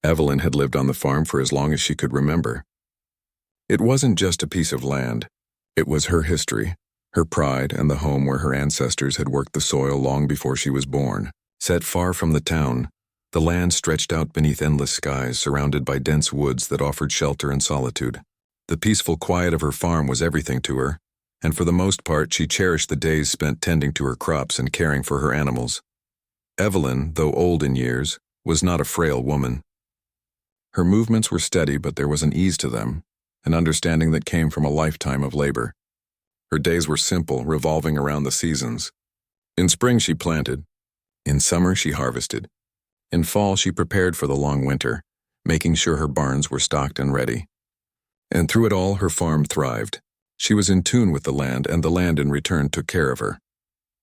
Evelyn had lived on the farm for as long as she could remember. It wasn't just a piece of land. It was her history, her pride, and the home where her ancestors had worked the soil long before she was born. Set far from the town, the land stretched out beneath endless skies, surrounded by dense woods that offered shelter and solitude. The peaceful quiet of her farm was everything to her, and for the most part she cherished the days spent tending to her crops and caring for her animals. Evelyn, though old in years, was not a frail woman. Her movements were steady, but there was an ease to them, an understanding that came from a lifetime of labor. Her days were simple, revolving around the seasons. In spring she planted. In summer she harvested. In fall she prepared for the long winter, making sure her barns were stocked and ready. And through it all, her farm thrived. She was in tune with the land, and the land in return took care of her.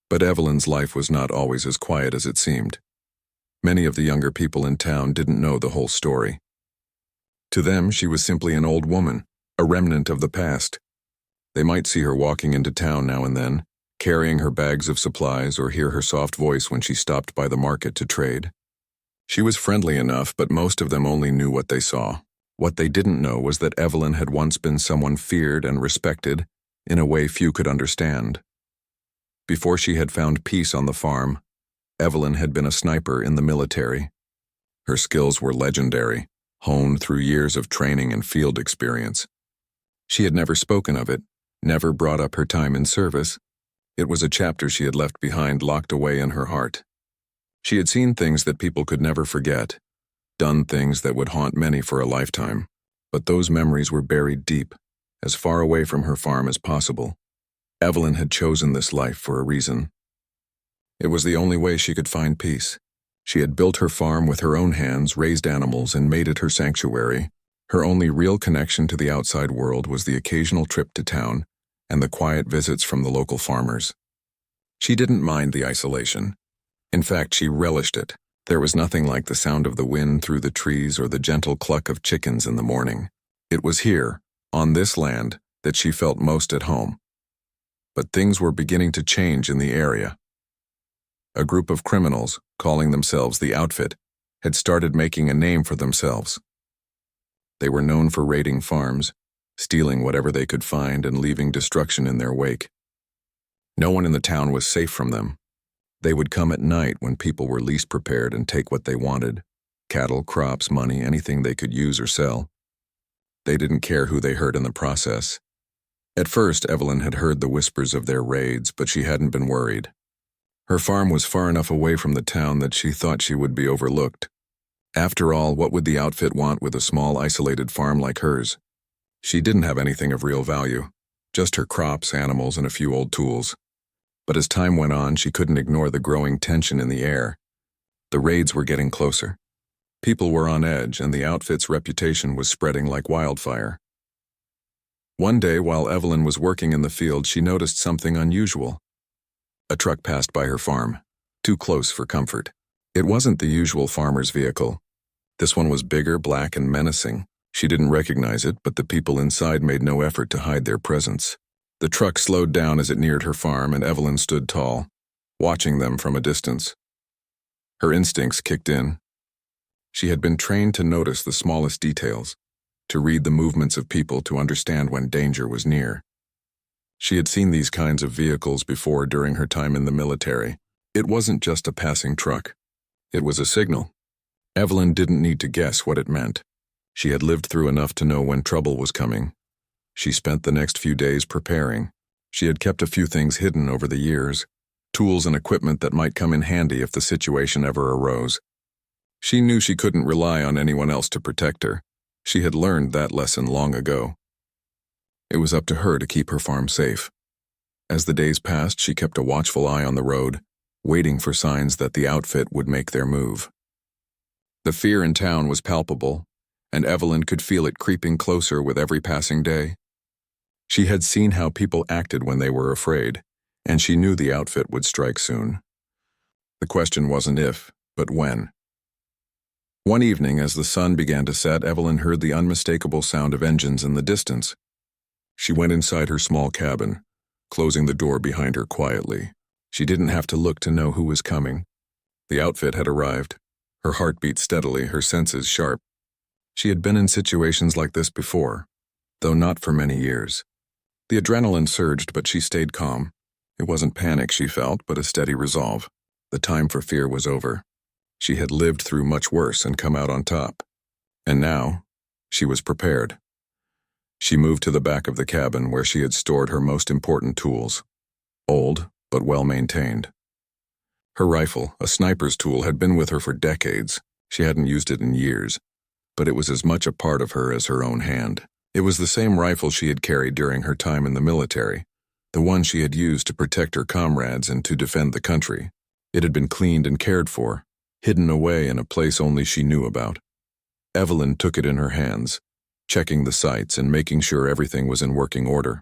But Evelyn's life was not always as quiet as it seemed. Many of the younger people in town didn't know the whole story. To them, she was simply an old woman, a remnant of the past. They might see her walking into town now and then, carrying her bags of supplies, or hear her soft voice when she stopped by the market to trade. She was friendly enough, but most of them only knew what they saw. What they didn't know was that Evelyn had once been someone feared and respected in a way few could understand. Before she had found peace on the farm, Evelyn had been a sniper in the military. Her skills were legendary, honed through years of training and field experience. She had never spoken of it, never brought up her time in service. It was a chapter she had left behind, locked away in her heart. She had seen things that people could never forget, done things that would haunt many for a lifetime, but those memories were buried deep, as far away from her farm as possible. Evelyn had chosen this life for a reason. It was the only way she could find peace. She had built her farm with her own hands, raised animals, and made it her sanctuary. Her only real connection to the outside world was the occasional trip to town and the quiet visits from the local farmers. She didn't mind the isolation. In fact, she relished it. There was nothing like the sound of the wind through the trees or the gentle cluck of chickens in the morning. It was here, on this land, that she felt most at home. But things were beginning to change in the area. A group of criminals, calling themselves the Outfit, had started making a name for themselves. They were known for raiding farms, stealing whatever they could find and leaving destruction in their wake. No one in the town was safe from them. They would come at night when people were least prepared and take what they wanted: cattle, crops, money, anything they could use or sell. They didn't care who they hurt in the process. At first, Evelyn had heard the whispers of their raids, but she hadn't been worried. Her farm was far enough away from the town that she thought she would be overlooked. After all, what would the Outfit want with a small, isolated farm like hers? She didn't have anything of real value, just her crops, animals, and a few old tools. But as time went on, she couldn't ignore the growing tension in the air. The raids were getting closer. People were on edge, and the Outfit's reputation was spreading like wildfire. One day, while Evelyn was working in the field, she noticed something unusual. A truck passed by her farm, too close for comfort. It wasn't the usual farmer's vehicle. This one was bigger, black, and menacing. She didn't recognize it, but the people inside made no effort to hide their presence. The truck slowed down as it neared her farm, and Evelyn stood tall, watching them from a distance. Her instincts kicked in. She had been trained to notice the smallest details, to read the movements of people, to understand when danger was near. She had seen these kinds of vehicles before during her time in the military. It wasn't just a passing truck. It was a signal. Evelyn didn't need to guess what it meant. She had lived through enough to know when trouble was coming. She spent the next few days preparing. She had kept a few things hidden over the years, tools and equipment that might come in handy if the situation ever arose. She knew she couldn't rely on anyone else to protect her. She had learned that lesson long ago. It was up to her to keep her farm safe. As the days passed, she kept a watchful eye on the road, waiting for signs that the Outfit would make their move. The fear in town was palpable, and Evelyn could feel it creeping closer with every passing day. She had seen how people acted when they were afraid, and she knew the Outfit would strike soon. The question wasn't if, but when. One evening, as the sun began to set, Evelyn heard the unmistakable sound of engines in the distance. She went inside her small cabin, closing the door behind her quietly. She didn't have to look to know who was coming. The Outfit had arrived. Her heart beat steadily, her senses sharp. She had been in situations like this before, though not for many years. The adrenaline surged, but she stayed calm. It wasn't panic she felt, but a steady resolve. The time for fear was over. She had lived through much worse and come out on top. And now, she was prepared. She moved to the back of the cabin where she had stored her most important tools. Old, but well-maintained. Her rifle, a sniper's tool, had been with her for decades. She hadn't used it in years, but it was as much a part of her as her own hand. It was the same rifle she had carried during her time in the military, the one she had used to protect her comrades and to defend the country. It had been cleaned and cared for, hidden away in a place only she knew about. Evelyn took it in her hands, checking the sights and making sure everything was in working order.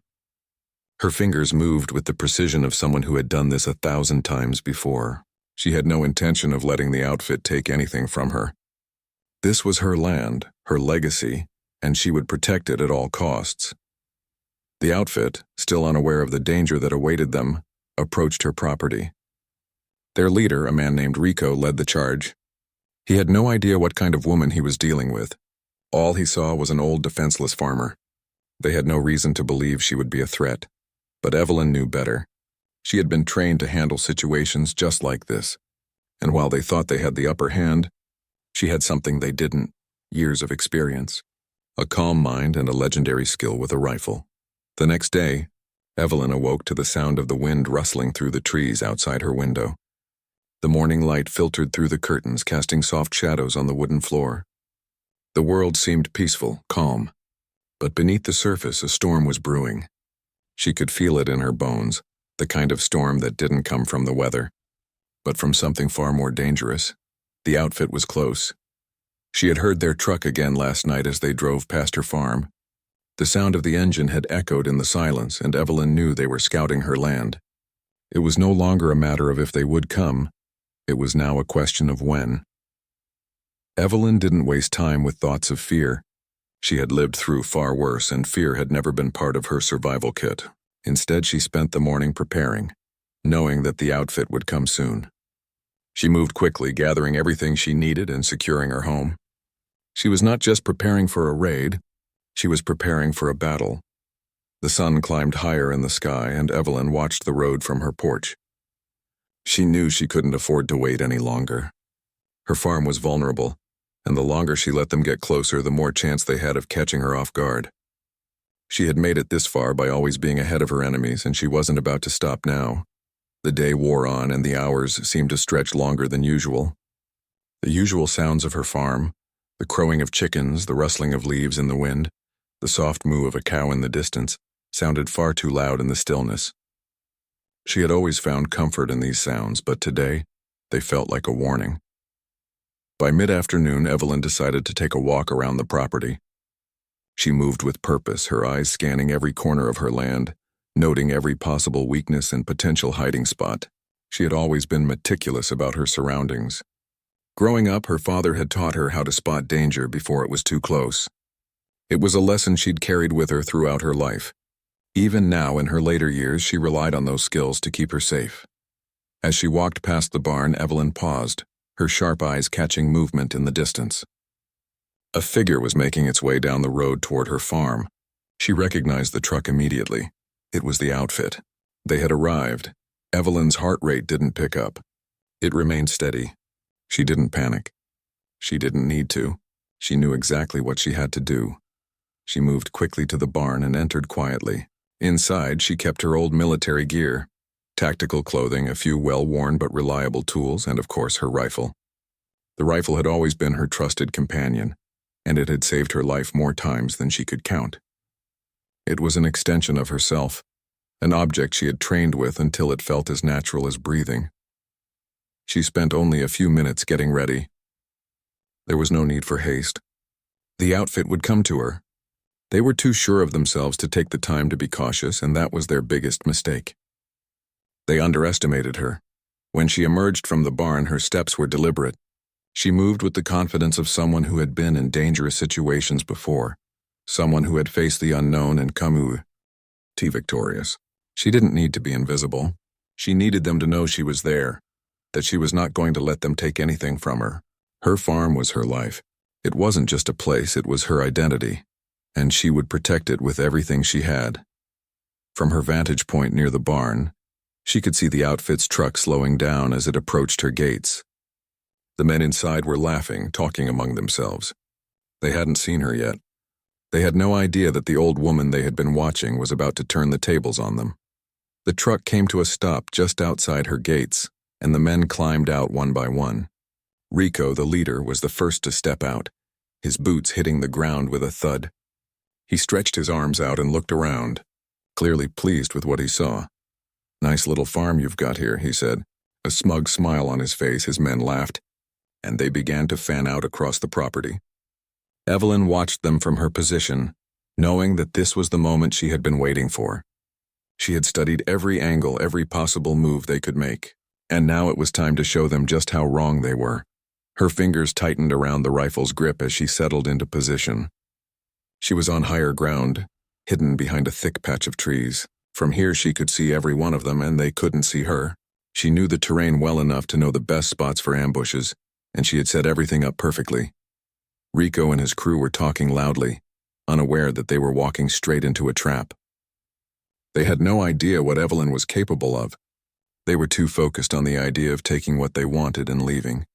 Her fingers moved with the precision of someone who had done this 1,000 times before. She had no intention of letting the outfit take anything from her. This was her land, her legacy, and she would protect it at all costs. The outfit, still unaware of the danger that awaited them, approached her property. Their leader, a man named Rico, led the charge. He had no idea what kind of woman he was dealing with. All he saw was an old defenseless farmer. They had no reason to believe she would be a threat. But Evelyn knew better. She had been trained to handle situations just like this. And while they thought they had the upper hand, she had something they didn't: years of experience. A calm mind and a legendary skill with a rifle. The next day, Evelyn awoke to the sound of the wind rustling through the trees outside her window. The morning light filtered through the curtains, casting soft shadows on the wooden floor. The world seemed peaceful, calm. But beneath the surface, a storm was brewing. She could feel it in her bones, the kind of storm that didn't come from the weather, but from something far more dangerous. The outfit was close. She had heard their truck again last night as they drove past her farm. The sound of the engine had echoed in the silence, and Evelyn knew they were scouting her land. It was no longer a matter of if they would come. It was now a question of when. Evelyn didn't waste time with thoughts of fear. She had lived through far worse, and fear had never been part of her survival kit. Instead, she spent the morning preparing, knowing that the outfit would come soon. She moved quickly, gathering everything she needed and securing her home. She was not just preparing for a raid, she was preparing for a battle. The sun climbed higher in the sky, and Evelyn watched the road from her porch. She knew she couldn't afford to wait any longer. Her farm was vulnerable, and the longer she let them get closer, the more chance they had of catching her off guard. She had made it this far by always being ahead of her enemies, and she wasn't about to stop now. The day wore on, and the hours seemed to stretch longer than usual. The usual sounds of her farm, the crowing of chickens, the rustling of leaves in the wind, the soft moo of a cow in the distance, sounded far too loud in the stillness. She had always found comfort in these sounds, but today, they felt like a warning. By mid-afternoon, Evelyn decided to take a walk around the property. She moved with purpose, her eyes scanning every corner of her land, noting every possible weakness and potential hiding spot. She had always been meticulous about her surroundings. Growing up, her father had taught her how to spot danger before it was too close. It was a lesson she'd carried with her throughout her life. Even now, in her later years, she relied on those skills to keep her safe. As she walked past the barn, Evelyn paused, her sharp eyes catching movement in the distance. A figure was making its way down the road toward her farm. She recognized the truck immediately. It was the outfit. They had arrived. Evelyn's heart rate didn't pick up. It remained steady. She didn't panic. She didn't need to. She knew exactly what she had to do. She moved quickly to the barn and entered quietly. Inside, she kept her old military gear, tactical clothing, a few well-worn but reliable tools, and of course her rifle. The rifle had always been her trusted companion, and it had saved her life more times than she could count. It was an extension of herself, an object she had trained with until it felt as natural as breathing. She spent only a few minutes getting ready. There was no need for haste. The outfit would come to her. They were too sure of themselves to take the time to be cautious, and that was their biggest mistake. They underestimated her. When she emerged from the barn, her steps were deliberate. She moved with the confidence of someone who had been in dangerous situations before, someone who had faced the unknown and come out victorious. She didn't need to be invisible. She needed them to know she was there, that she was not going to let them take anything from her. Her farm was her life. It wasn't just a place, it was her identity, and she would protect it with everything she had. From her vantage point near the barn, she could see the outfit's truck slowing down as it approached her gates. The men inside were laughing, talking among themselves. They hadn't seen her yet. They had no idea that the old woman they had been watching was about to turn the tables on them. The truck came to a stop just outside her gates, and the men climbed out one by one. Rico, the leader, was the first to step out, his boots hitting the ground with a thud. He stretched his arms out and looked around, clearly pleased with what he saw. "Nice little farm you've got here," he said. A smug smile on his face, his men laughed, and they began to fan out across the property. Evelyn watched them from her position, knowing that this was the moment she had been waiting for. She had studied every angle, every possible move they could make, and now it was time to show them just how wrong they were. Her fingers tightened around the rifle's grip as she settled into position. She was on higher ground, hidden behind a thick patch of trees. From here she could see every one of them, and they couldn't see her. She knew the terrain well enough to know the best spots for ambushes, and she had set everything up perfectly. Rico and his crew were talking loudly, unaware that they were walking straight into a trap. They had no idea what Evelyn was capable of. They were too focused on the idea of taking what they wanted and leaving.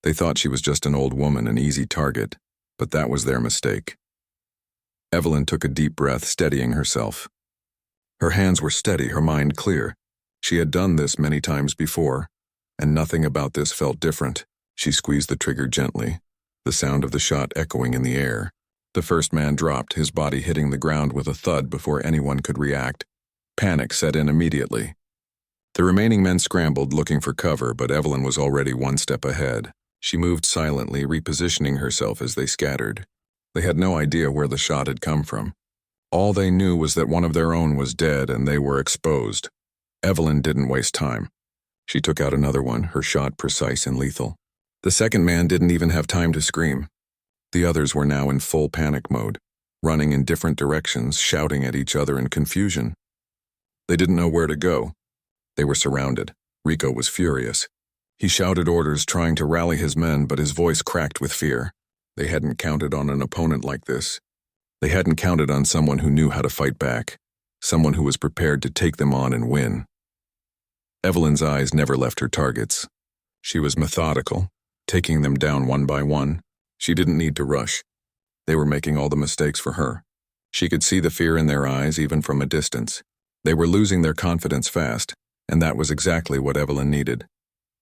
They thought she was just an old woman, an easy target, but that was their mistake. Evelyn took a deep breath, steadying herself. Her hands were steady, her mind clear. She had done this many times before, and nothing about this felt different. She squeezed the trigger gently, the sound of the shot echoing in the air. The first man dropped, his body hitting the ground with a thud before anyone could react. Panic set in immediately. The remaining men scrambled, looking for cover, but Evelyn was already one step ahead. She moved silently, repositioning herself as they scattered. They had no idea where the shot had come from. All they knew was that one of their own was dead and they were exposed. Evelyn didn't waste time. She took out another one, her shot precise and lethal. The second man didn't even have time to scream. The others were now in full panic mode, running in different directions, shouting at each other in confusion. They didn't know where to go. They were surrounded. Rico was furious. He shouted orders, trying to rally his men, but his voice cracked with fear. They hadn't counted on an opponent like this. They hadn't counted on someone who knew how to fight back, someone who was prepared to take them on and win. Evelyn's eyes never left her targets. She was methodical, taking them down one by one. She didn't need to rush. They were making all the mistakes for her. She could see the fear in their eyes even from a distance. They were losing their confidence fast, and that was exactly what Evelyn needed.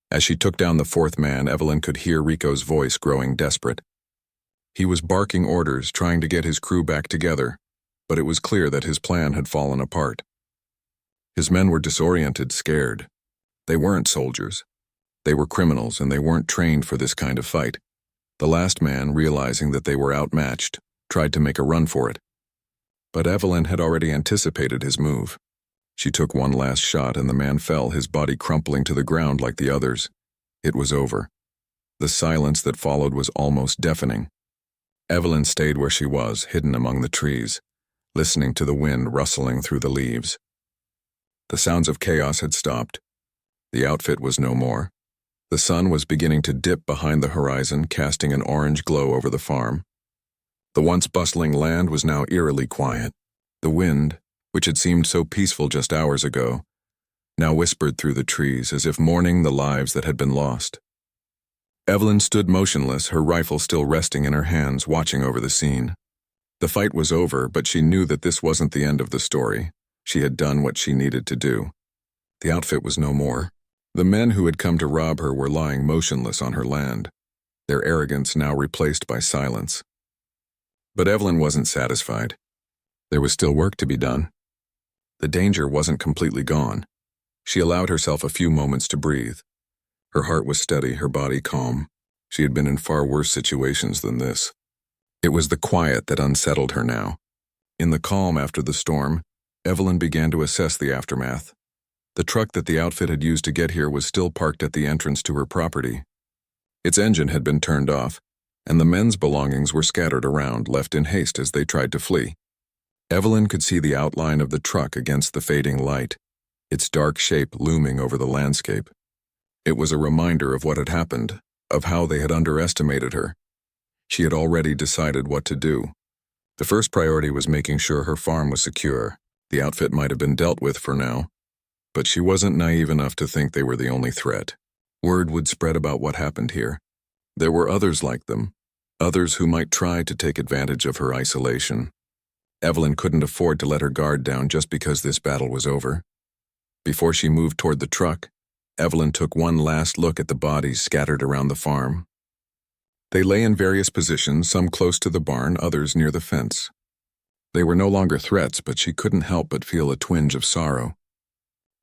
As she took down the fourth man, Evelyn could hear Rico's voice growing desperate. He was barking orders, trying to get his crew back together, but it was clear that his plan had fallen apart. His men were disoriented, scared. They weren't soldiers. They were criminals, and they weren't trained for this kind of fight. The last man, realizing that they were outmatched, tried to make a run for it. But Evelyn had already anticipated his move. She took one last shot, and the man fell, his body crumpling to the ground like the others. It was over. The silence that followed was almost deafening. Evelyn stayed where she was, hidden among the trees, listening to the wind rustling through the leaves. The sounds of chaos had stopped. The outfit was no more. The sun was beginning to dip behind the horizon, casting an orange glow over the farm. The once bustling land was now eerily quiet. The wind, which had seemed so peaceful just hours ago, now whispered through the trees as if mourning the lives that had been lost. Evelyn stood motionless, her rifle still resting in her hands, watching over the scene. The fight was over, but she knew that this wasn't the end of the story. She had done what she needed to do. The outfit was no more. The men who had come to rob her were lying motionless on her land, their arrogance now replaced by silence. But Evelyn wasn't satisfied. There was still work to be done. The danger wasn't completely gone. She allowed herself a few moments to breathe. Her heart was steady, her body calm. She had been in far worse situations than this. It was the quiet that unsettled her now. In the calm after the storm, Evelyn began to assess the aftermath. The truck that the outfit had used to get here was still parked at the entrance to her property. Its engine had been turned off, and the men's belongings were scattered around, left in haste as they tried to flee. Evelyn could see the outline of the truck against the fading light, its dark shape looming over the landscape. It was a reminder of what had happened, of how they had underestimated her. She had already decided what to do. The first priority was making sure her farm was secure. The outfit might have been dealt with for now, but she wasn't naive enough to think they were the only threat. Word would spread about what happened here. There were others like them, others who might try to take advantage of her isolation. Evelyn couldn't afford to let her guard down just because this battle was over. Before she moved toward the truck, Evelyn took one last look at the bodies scattered around the farm. They lay in various positions, some close to the barn, others near the fence. They were no longer threats, but she couldn't help but feel a twinge of sorrow.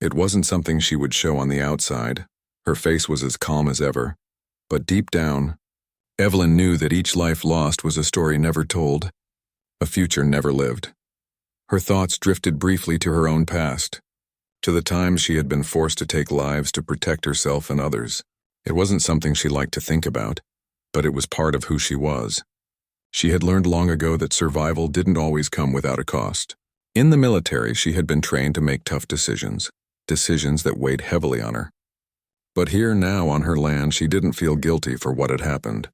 It wasn't something she would show on the outside. Her face was as calm as ever. But deep down, Evelyn knew that each life lost was a story never told, a future never lived. Her thoughts drifted briefly to her own past, to the times she had been forced to take lives to protect herself and others. It wasn't something she liked to think about, but it was part of who she was. She had learned long ago that survival didn't always come without a cost. In the military, she had been trained to make tough decisions, decisions that weighed heavily on her. But here now on her land, she didn't feel guilty for what had happened.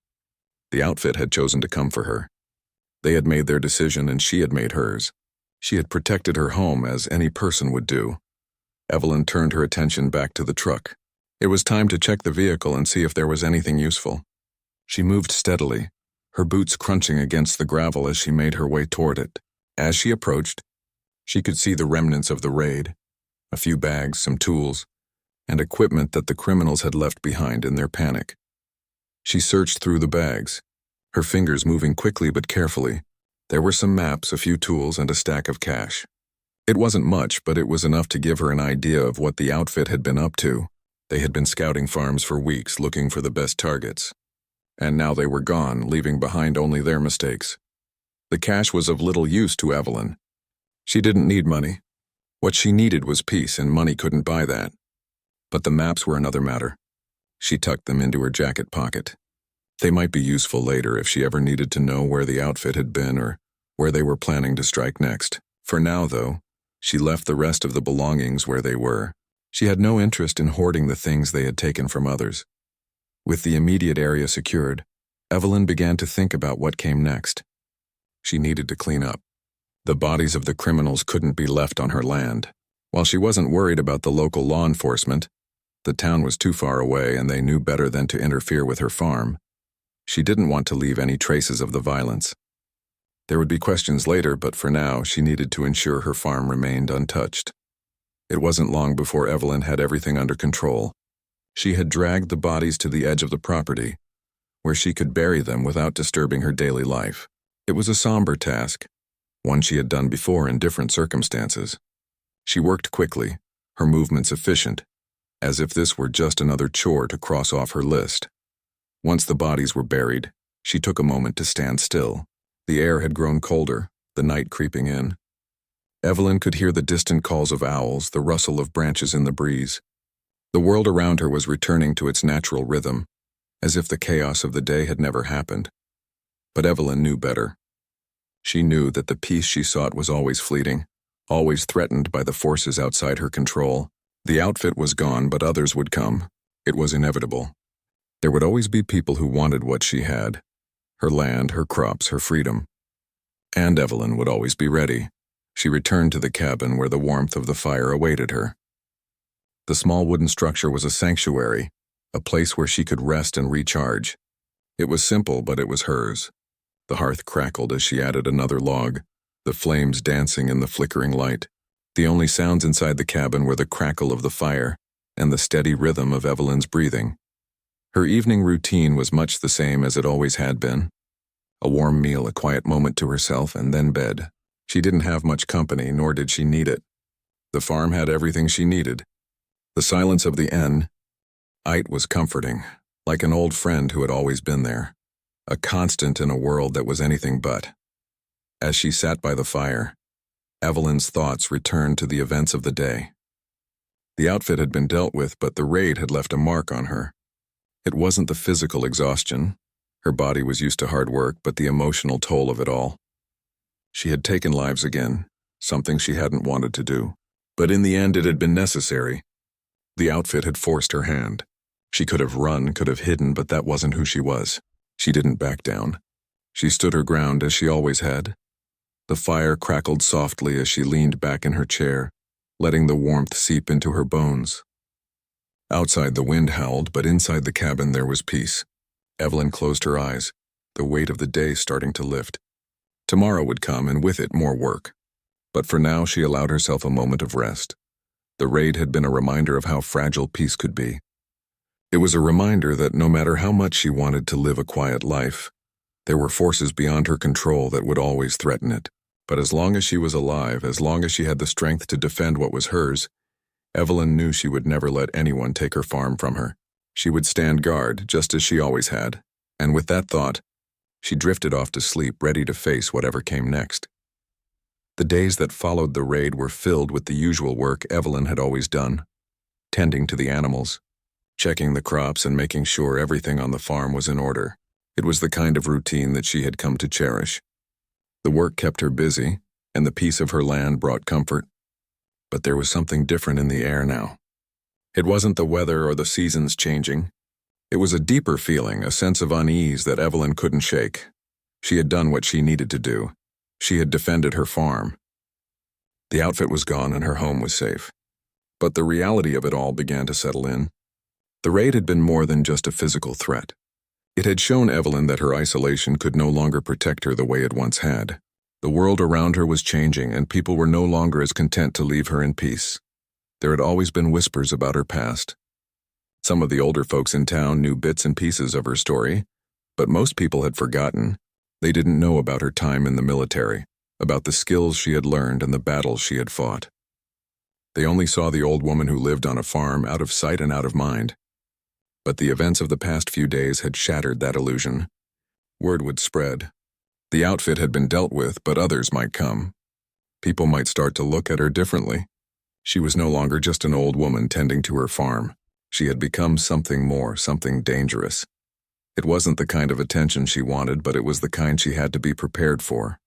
The outfit had chosen to come for her. They had made their decision and she had made hers. She had protected her home as any person would do. Evelyn turned her attention back to the truck. It was time to check the vehicle and see if there was anything useful. She moved steadily, her boots crunching against the gravel as she made her way toward it. As she approached, she could see the remnants of the raid, a few bags, some tools, and equipment that the criminals had left behind in their panic. She searched through the bags, her fingers moving quickly but carefully. There were some maps, a few tools, and a stack of cash. It wasn't much, but it was enough to give her an idea of what the outfit had been up to. They had been scouting farms for weeks, looking for the best targets. And now they were gone, leaving behind only their mistakes. The cash was of little use to Evelyn. She didn't need money. What she needed was peace, and money couldn't buy that. But the maps were another matter. She tucked them into her jacket pocket. They might be useful later if she ever needed to know where the outfit had been or where they were planning to strike next. For now, though, she left the rest of the belongings where they were. She had no interest in hoarding the things they had taken from others. With the immediate area secured, Evelyn began to think about what came next. She needed to clean up. The bodies of the criminals couldn't be left on her land. While she wasn't worried about the local law enforcement, the town was too far away and they knew better than to interfere with her farm. She didn't want to leave any traces of the violence. There would be questions later, but for now, she needed to ensure her farm remained untouched. It wasn't long before Evelyn had everything under control. She had dragged the bodies to the edge of the property, where she could bury them without disturbing her daily life. It was a somber task, one she had done before in different circumstances. She worked quickly, her movements efficient, as if this were just another chore to cross off her list. Once the bodies were buried, she took a moment to stand still. The air had grown colder, the night creeping in. Evelyn could hear the distant calls of owls, the rustle of branches in the breeze. The world around her was returning to its natural rhythm, as if the chaos of the day had never happened. But Evelyn knew better. She knew that the peace she sought was always fleeting, always threatened by the forces outside her control. The outfit was gone, but others would come. It was inevitable. There would always be people who wanted what she had, her land, her crops, her freedom. And Evelyn would always be ready. She returned to the cabin where the warmth of the fire awaited her. The small wooden structure was a sanctuary, a place where she could rest and recharge. It was simple, but it was hers. The hearth crackled as she added another log, the flames dancing in the flickering light. The only sounds inside the cabin were the crackle of the fire and the steady rhythm of Evelyn's breathing. Her evening routine was much the same as it always had been. A warm meal, a quiet moment to herself, and then bed. She didn't have much company, nor did she need it. The farm had everything she needed. The silence of the night was comforting, like an old friend who had always been there, a constant in a world that was anything but. As she sat by the fire, Evelyn's thoughts returned to the events of the day. The outfit had been dealt with, but the raid had left a mark on her. It wasn't the physical exhaustion. Her body was used to hard work, but the emotional toll of it all. She had taken lives again, something she hadn't wanted to do. But in the end, it had been necessary. The outfit had forced her hand. She could have run, could have hidden, but that wasn't who she was. She didn't back down. She stood her ground as she always had. The fire crackled softly as she leaned back in her chair, letting the warmth seep into her bones. Outside the wind howled, but inside the cabin there was peace. Evelyn closed her eyes, the weight of the day starting to lift. Tomorrow would come, and with it more work. But for now she allowed herself a moment of rest. The raid had been a reminder of how fragile peace could be. It was a reminder that no matter how much she wanted to live a quiet life, there were forces beyond her control that would always threaten it. But as long as she was alive, as long as she had the strength to defend what was hers, Evelyn knew she would never let anyone take her farm from her. She would stand guard, just as she always had, and with that thought, she drifted off to sleep, ready to face whatever came next. The days that followed the raid were filled with the usual work Evelyn had always done, tending to the animals, checking the crops and making sure everything on the farm was in order. It was the kind of routine that she had come to cherish. The work kept her busy, and the peace of her land brought comfort. But there was something different in the air now. It wasn't the weather or the seasons changing. It was a deeper feeling, a sense of unease that Evelyn couldn't shake. She had done what she needed to do. She had defended her farm. The outfit was gone and her home was safe. But the reality of it all began to settle in. The raid had been more than just a physical threat. It had shown Evelyn that her isolation could no longer protect her the way it once had. The world around her was changing, and people were no longer as content to leave her in peace. There had always been whispers about her past. Some of the older folks in town knew bits and pieces of her story, but most people had forgotten. They didn't know about her time in the military, about the skills she had learned and the battles she had fought. They only saw the old woman who lived on a farm, out of sight and out of mind. But the events of the past few days had shattered that illusion. Word would spread. The outfit had been dealt with, but others might come. People might start to look at her differently. She was no longer just an old woman tending to her farm. She had become something more, something dangerous. It wasn't the kind of attention she wanted, but it was the kind she had to be prepared for.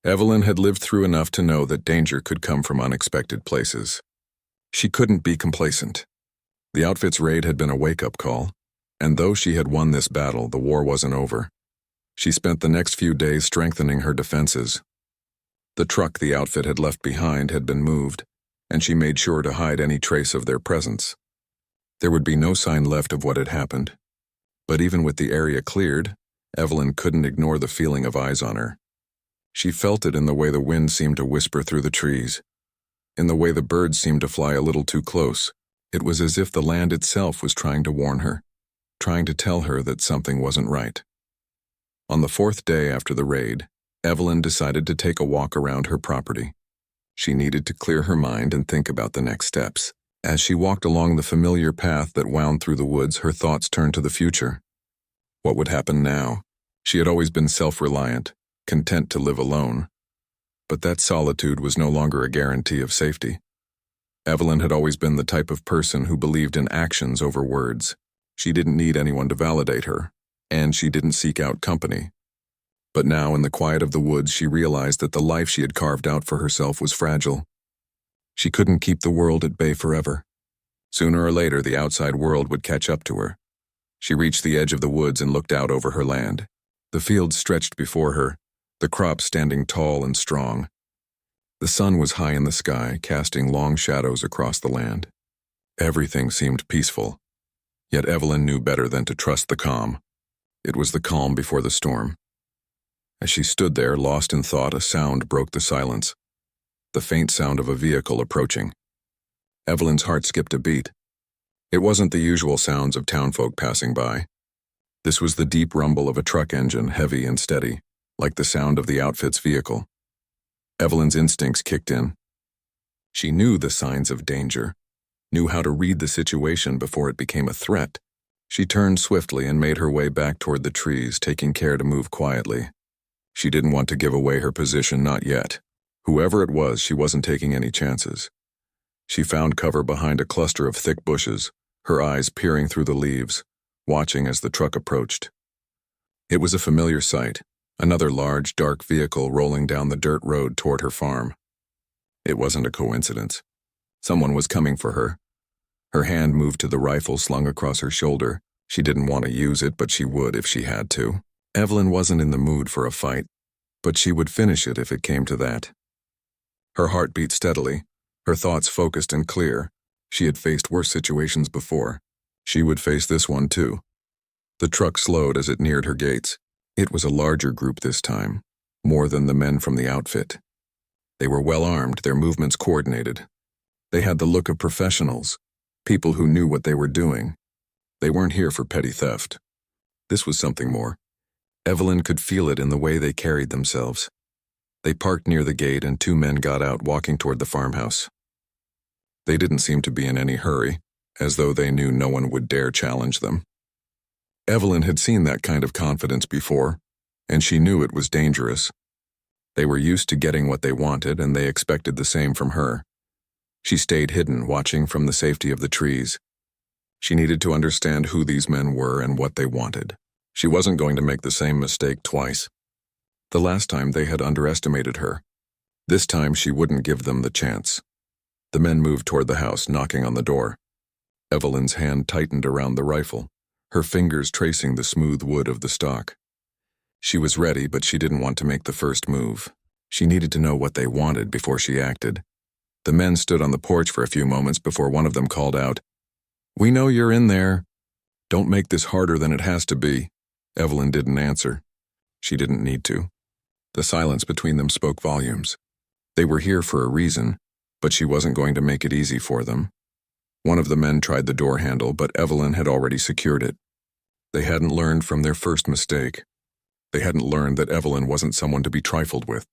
Evelyn had lived through enough to know that danger could come from unexpected places. She couldn't be complacent. The outfit's raid had been a wake-up call, and though she had won this battle, the war wasn't over. She spent the next few days strengthening her defenses. The truck the outfit had left behind had been moved, and she made sure to hide any trace of their presence. There would be no sign left of what had happened. But even with the area cleared, Evelyn couldn't ignore the feeling of eyes on her. She felt it in the way the wind seemed to whisper through the trees, in the way the birds seemed to fly a little too close. It was as if the land itself was trying to warn her, trying to tell her that something wasn't right. On the fourth day after the raid, Evelyn decided to take a walk around her property. She needed to clear her mind and think about the next steps. As she walked along the familiar path that wound through the woods, her thoughts turned to the future. What would happen now? She had always been self-reliant, content to live alone. But that solitude was no longer a guarantee of safety. Evelyn had always been the type of person who believed in actions over words. She didn't need anyone to validate her, and she didn't seek out company. But now, in the quiet of the woods, she realized that the life she had carved out for herself was fragile. She couldn't keep the world at bay forever. Sooner or later, the outside world would catch up to her. She reached the edge of the woods and looked out over her land. The fields stretched before her, the crops standing tall and strong. The sun was high in the sky, casting long shadows across the land. Everything seemed peaceful, yet Evelyn knew better than to trust the calm. It was the calm before the storm. As she stood there, lost in thought, a sound broke the silence. The faint sound of a vehicle approaching. Evelyn's heart skipped a beat. It wasn't the usual sounds of townfolk passing by. This was the deep rumble of a truck engine, heavy and steady, like the sound of the outfit's vehicle. Evelyn's instincts kicked in. She knew the signs of danger, knew how to read the situation before it became a threat. She turned swiftly and made her way back toward the trees, taking care to move quietly. She didn't want to give away her position, not yet. Whoever it was, she wasn't taking any chances. She found cover behind a cluster of thick bushes, her eyes peering through the leaves, watching as the truck approached. It was a familiar sight, another large, dark vehicle rolling down the dirt road toward her farm. It wasn't a coincidence. Someone was coming for her. Her hand moved to the rifle slung across her shoulder. She didn't want to use it, but she would if she had to. Evelyn wasn't in the mood for a fight, but she would finish it if it came to that. Her heart beat steadily, her thoughts focused and clear. She had faced worse situations before. She would face this one too. The truck slowed as it neared her gates. It was a larger group this time, more than the men from the outfit. They were well armed, their movements coordinated. They had the look of professionals, people who knew what they were doing. They weren't here for petty theft. This was something more. Evelyn could feel it in the way they carried themselves. They parked near the gate and two men got out, walking toward the farmhouse. They didn't seem to be in any hurry, as though they knew no one would dare challenge them. Evelyn had seen that kind of confidence before, and she knew it was dangerous. They were used to getting what they wanted, and they expected the same from her. She stayed hidden, watching from the safety of the trees. She needed to understand who these men were and what they wanted. She wasn't going to make the same mistake twice. The last time they had underestimated her. This time she wouldn't give them the chance. The men moved toward the house, knocking on the door. Evelyn's hand tightened around the rifle, her fingers tracing the smooth wood of the stock. She was ready, but she didn't want to make the first move. She needed to know what they wanted before she acted. The men stood on the porch for a few moments before one of them called out, "We know you're in there. Don't make this harder than it has to be." Evelyn didn't answer. She didn't need to. The silence between them spoke volumes. They were here for a reason, but she wasn't going to make it easy for them. One of the men tried the door handle, but Evelyn had already secured it. They hadn't learned from their first mistake. They hadn't learned that Evelyn wasn't someone to be trifled with.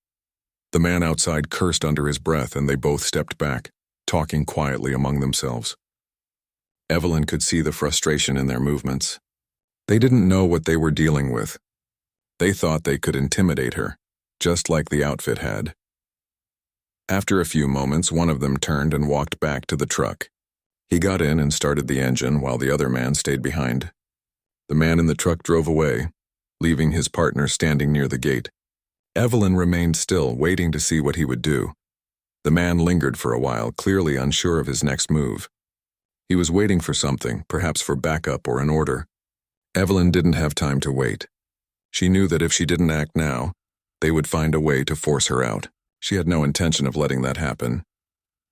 The man outside cursed under his breath, and they both stepped back, talking quietly among themselves. Evelyn could see the frustration in their movements. They didn't know what they were dealing with. They thought they could intimidate her, just like the outfit had. After a few moments, one of them turned and walked back to the truck. He got in and started the engine while the other man stayed behind. The man in the truck drove away, leaving his partner standing near the gate. Evelyn remained still, waiting to see what he would do. The man lingered for a while, clearly unsure of his next move. He was waiting for something, perhaps for backup or an order. Evelyn didn't have time to wait. She knew that if she didn't act now, they would find a way to force her out. She had no intention of letting that happen.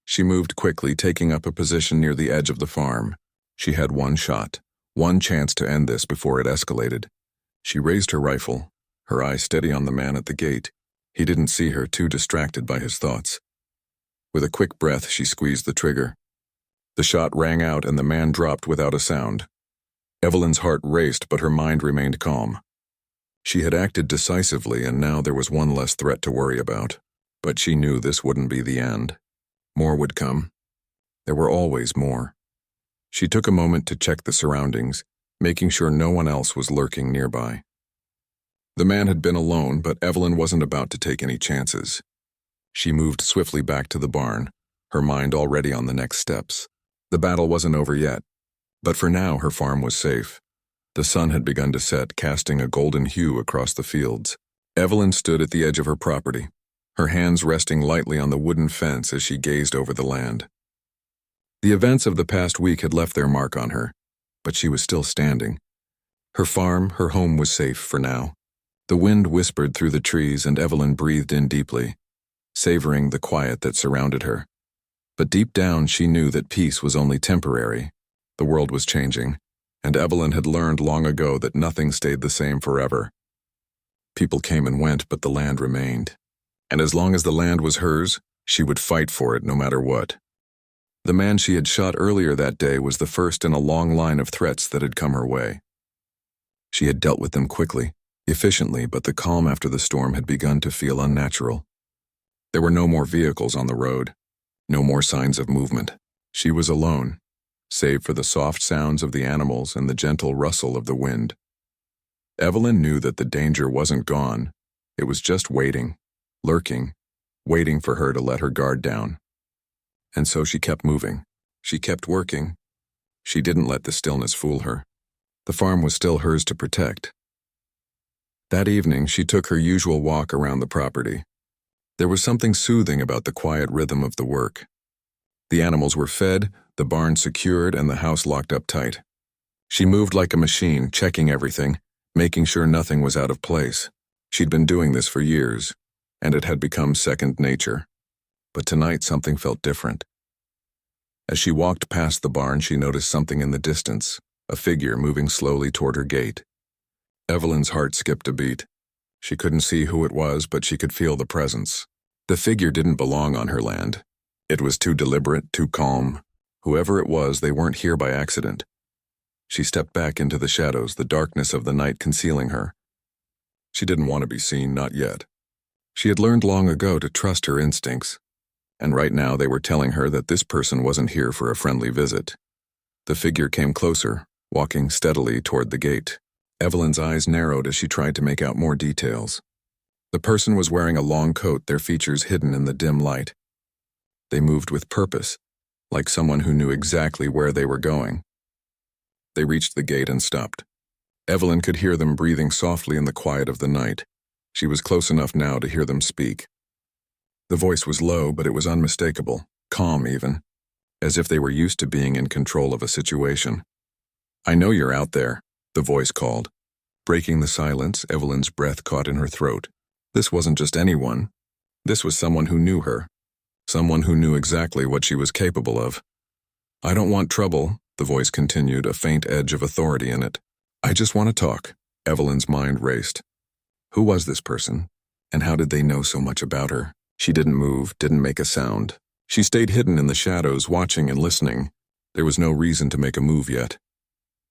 She moved quickly, taking up a position near the edge of the farm. She had one shot, one chance to end this before it escalated. She raised her rifle, her eyes steady on the man at the gate. He didn't see her, too distracted by his thoughts. With a quick breath, she squeezed the trigger. The shot rang out and the man dropped without a sound. Evelyn's heart raced, but her mind remained calm. She had acted decisively, and now there was one less threat to worry about. But she knew this wouldn't be the end. More would come. There were always more. She took a moment to check the surroundings, making sure no one else was lurking nearby. The man had been alone, but Evelyn wasn't about to take any chances. She moved swiftly back to the barn, her mind already on the next steps. The battle wasn't over yet, but for now her farm was safe. The sun had begun to set, casting a golden hue across the fields. Evelyn stood at the edge of her property, her hands resting lightly on the wooden fence as she gazed over the land. The events of the past week had left their mark on her, but she was still standing. Her farm, her home was safe for now. The wind whispered through the trees and Evelyn breathed in deeply, savoring the quiet that surrounded her. But deep down she knew that peace was only temporary. The world was changing, and Evelyn had learned long ago that nothing stayed the same forever. People came and went, but the land remained. And as long as the land was hers, she would fight for it no matter what. The man she had shot earlier that day was the first in a long line of threats that had come her way. She had dealt with them quickly, efficiently, but the calm after the storm had begun to feel unnatural. There were no more vehicles on the road, no more signs of movement. She was alone, save for the soft sounds of the animals and the gentle rustle of the wind. Evelyn knew that the danger wasn't gone. It was just waiting, lurking, waiting for her to let her guard down. And so she kept moving. She kept working. She didn't let the stillness fool her. The farm was still hers to protect. That evening, she took her usual walk around the property. There was something soothing about the quiet rhythm of the work. The animals were fed, the barn secured, and the house locked up tight. She moved like a machine, checking everything, making sure nothing was out of place. She'd been doing this for years, and it had become second nature. But tonight something felt different. As she walked past the barn, she noticed something in the distance, a figure moving slowly toward her gate. Evelyn's heart skipped a beat. She couldn't see who it was, but she could feel the presence. The figure didn't belong on her land. It was too deliberate, too calm. Whoever it was, they weren't here by accident. She stepped back into the shadows, the darkness of the night concealing her. She didn't want to be seen, not yet. She had learned long ago to trust her instincts, and right now they were telling her that this person wasn't here for a friendly visit. The figure came closer, walking steadily toward the gate. Evelyn's eyes narrowed as she tried to make out more details. The person was wearing a long coat, their features hidden in the dim light. They moved with purpose, like someone who knew exactly where they were going. They reached the gate and stopped. Evelyn could hear them breathing softly in the quiet of the night. She was close enough now to hear them speak. The voice was low, but it was unmistakable, calm even, as if they were used to being in control of a situation. "I know you're out there," the voice called. Breaking the silence, Evelyn's breath caught in her throat. This wasn't just anyone. This was someone who knew her. Someone who knew exactly what she was capable of. "I don't want trouble," the voice continued, a faint edge of authority in it. "I just want to talk." Evelyn's mind raced. Who was this person? And how did they know so much about her? She didn't move, didn't make a sound. She stayed hidden in the shadows, watching and listening. There was no reason to make a move yet.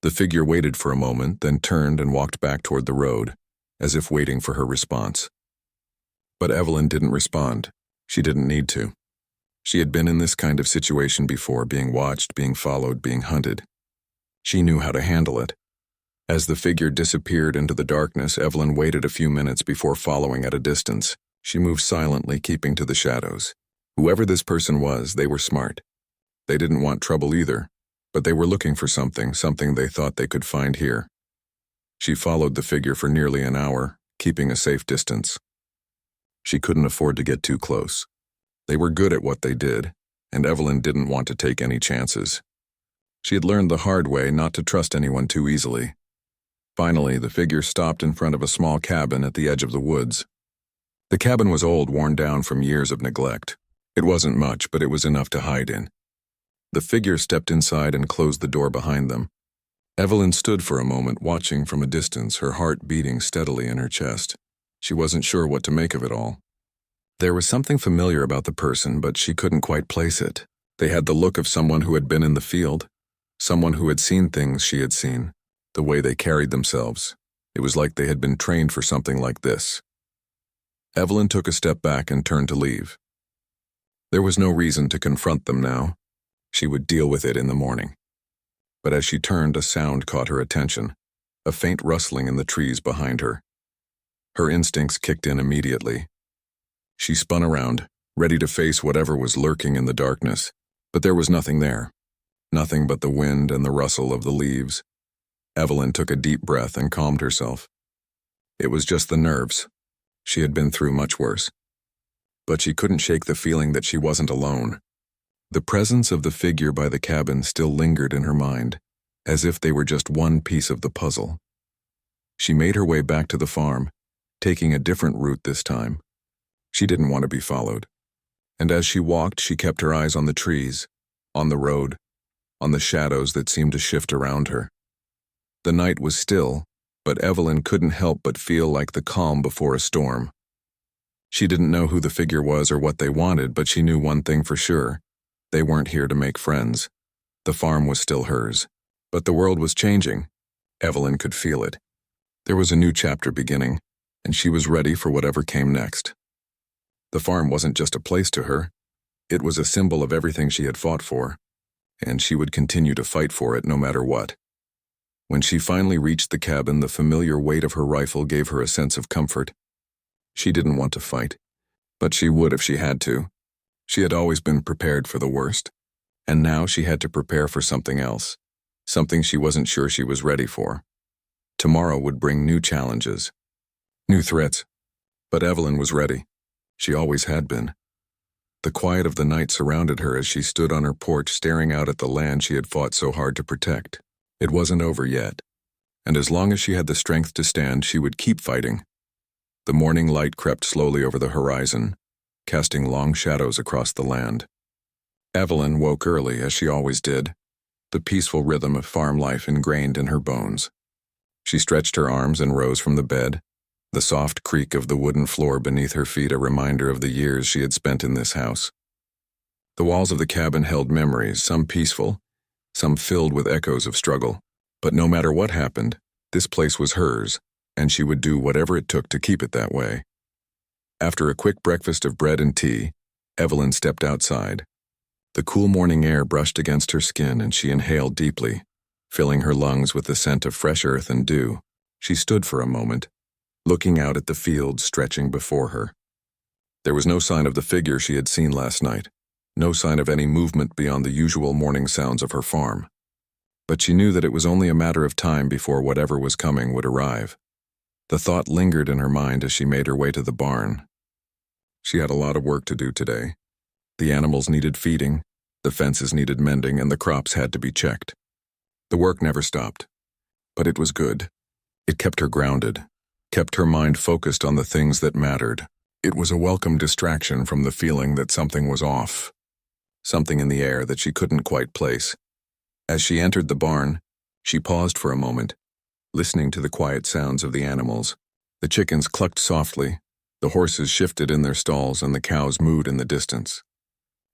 The figure waited for a moment, then turned and walked back toward the road, as if waiting for her response. But Evelyn didn't respond. She didn't need to. She had been in this kind of situation before, being watched, being followed, being hunted. She knew how to handle it. As the figure disappeared into the darkness, Evelyn waited a few minutes before following at a distance. She moved silently, keeping to the shadows. Whoever this person was, they were smart. They didn't want trouble either, but they were looking for something they thought they could find here. She followed the figure for nearly an hour, keeping a safe distance. She couldn't afford to get too close. They were good at what they did, and Evelyn didn't want to take any chances. She had learned the hard way not to trust anyone too easily. Finally, the figure stopped in front of a small cabin at the edge of the woods. The cabin was old, worn down from years of neglect. It wasn't much, but it was enough to hide in. The figure stepped inside and closed the door behind them. Evelyn stood for a moment, watching from a distance, her heart beating steadily in her chest. She wasn't sure what to make of it all. There was something familiar about the person, but she couldn't quite place it. They had the look of someone who had been in the field, someone who had seen things she had seen, the way they carried themselves. It was like they had been trained for something like this. Evelyn took a step back and turned to leave. There was no reason to confront them now. She would deal with it in the morning. But as she turned, a sound caught her attention, a faint rustling in the trees behind her. Her instincts kicked in immediately. She spun around, ready to face whatever was lurking in the darkness, but there was nothing there. Nothing but the wind and the rustle of the leaves. Evelyn took a deep breath and calmed herself. It was just the nerves. She had been through much worse. But she couldn't shake the feeling that she wasn't alone. The presence of the figure by the cabin still lingered in her mind, as if they were just one piece of the puzzle. She made her way back to the farm, taking a different route this time. She didn't want to be followed. And as she walked, she kept her eyes on the trees, on the road, on the shadows that seemed to shift around her. The night was still, but Evelyn couldn't help but feel like the calm before a storm. She didn't know who the figure was or what they wanted, but she knew one thing for sure. They weren't here to make friends. The farm was still hers. But the world was changing. Evelyn could feel it. There was a new chapter beginning, and she was ready for whatever came next. The farm wasn't just a place to her. It was a symbol of everything she had fought for, and she would continue to fight for it no matter what. When she finally reached the cabin, the familiar weight of her rifle gave her a sense of comfort. She didn't want to fight, but she would if she had to. She had always been prepared for the worst, and now she had to prepare for something else, something she wasn't sure she was ready for. Tomorrow would bring new challenges, new threats, but Evelyn was ready. She always had been. The quiet of the night surrounded her as she stood on her porch staring out at the land she had fought so hard to protect. It wasn't over yet, and as long as she had the strength to stand, she would keep fighting. The morning light crept slowly over the horizon, casting long shadows across the land. Evelyn woke early, as she always did, the peaceful rhythm of farm life ingrained in her bones. She stretched her arms and rose from the bed, the soft creak of the wooden floor beneath her feet a reminder of the years she had spent in this house. The walls of the cabin held memories, some peaceful, some filled with echoes of struggle. But no matter what happened, this place was hers, and she would do whatever it took to keep it that way. After a quick breakfast of bread and tea, Evelyn stepped outside. The cool morning air brushed against her skin and she inhaled deeply, filling her lungs with the scent of fresh earth and dew. She stood for a moment, looking out at the fields stretching before her. There was no sign of the figure she had seen last night, no sign of any movement beyond the usual morning sounds of her farm. But she knew that it was only a matter of time before whatever was coming would arrive. The thought lingered in her mind as she made her way to the barn. She had a lot of work to do today. The animals needed feeding, the fences needed mending, and the crops had to be checked. The work never stopped. But it was good. It kept her grounded, kept her mind focused on the things that mattered. It was a welcome distraction from the feeling that something was off, something in the air that she couldn't quite place. As she entered the barn, she paused for a moment, listening to the quiet sounds of the animals. The chickens clucked softly, the horses shifted in their stalls, and the cows mooed in the distance.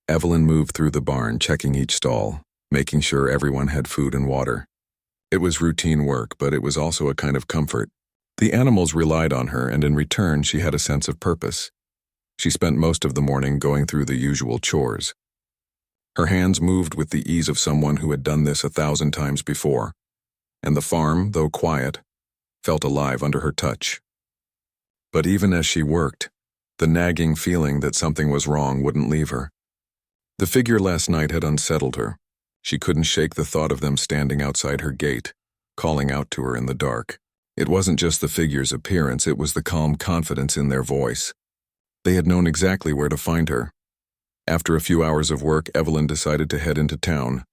Evelyn moved through the barn, checking each stall, making sure everyone had food and water. It was routine work, but it was also a kind of comfort. The animals relied on her, and in return she had a sense of purpose. She spent most of the morning going through the usual chores. Her hands moved with the ease of someone who had done this 1,000 times before, and the farm, though quiet, felt alive under her touch. But even as she worked, the nagging feeling that something was wrong wouldn't leave her. The figure last night had unsettled her. She couldn't shake the thought of them standing outside her gate, calling out to her in the dark. It wasn't just the figure's appearance, it was the calm confidence in their voice. They had known exactly where to find her. After a few hours of work, Evelyn decided to head into town.